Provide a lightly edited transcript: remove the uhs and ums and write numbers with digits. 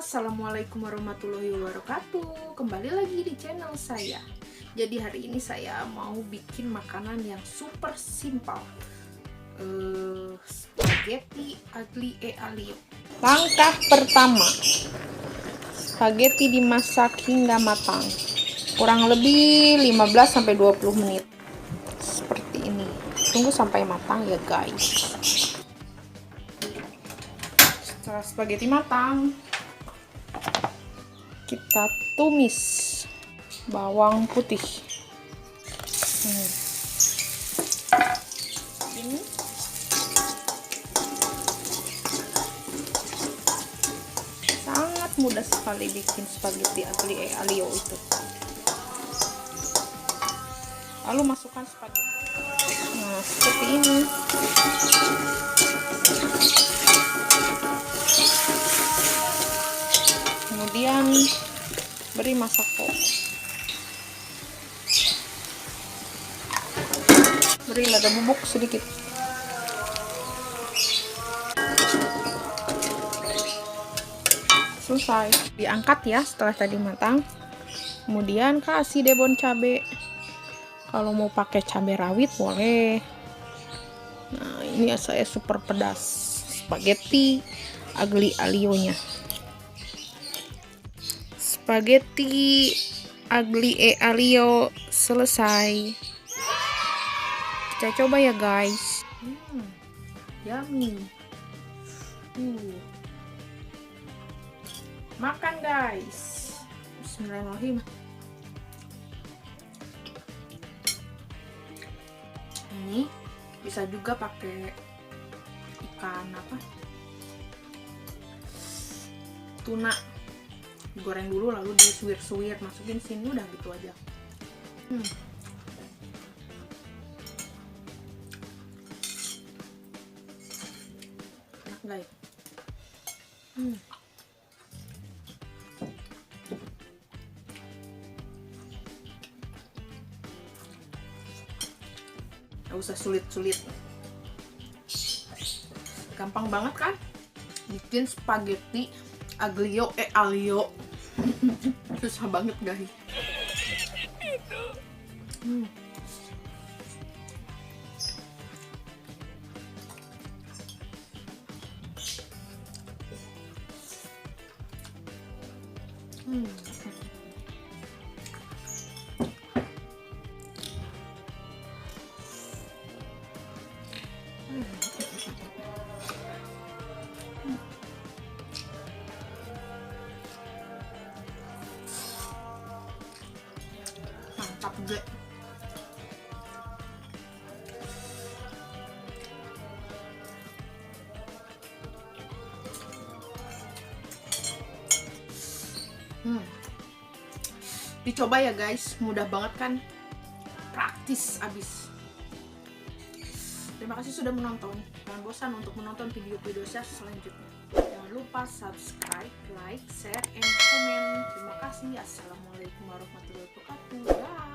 Assalamualaikum warahmatullahi wabarakatuh. Kembali lagi di channel saya. Jadi hari ini saya mau bikin makanan yang super simpel, spaghetti aglio e olio. Langkah pertama, spaghetti dimasak hingga matang, kurang lebih 15-20 menit. Seperti ini. Tunggu sampai matang ya guys. Setelah spaghetti matang, kita tumis bawang putih. Ini sangat mudah sekali bikin spaghetti aglio e olio itu. Lalu masukkan spaghetti. Nah, seperti ini. Kemudian beri masako, beri lada bubuk sedikit. Selesai. Diangkat ya setelah tadi matang. Kemudian kasih debon cabe. Kalau mau pakai cabai rawit boleh. Nah, ini saya super pedas spaghetti aglio olio-nya. Spaghetti aglio e olio selesai. Kita coba ya guys. Yummy. Makan guys. Bismillahirrahmanirrahim. Ini bisa juga pakai ikan apa? Tuna. Digoreng dulu lalu disuir-suir, masukin sini, udah gitu aja. Enak guys. Gak usah sulit-sulit, gampang banget kan bikin spaghetti aglio e olio. Susah banget guys. Mantap deh. Dicoba ya guys, mudah banget kan, praktis abis. Terima kasih sudah menonton. Jangan bosan untuk menonton video-video saya selanjutnya. Jangan lupa subscribe, like, share, and comment. Terima kasih. Assalamualaikum warahmatullahi wabarakatuh. Bye.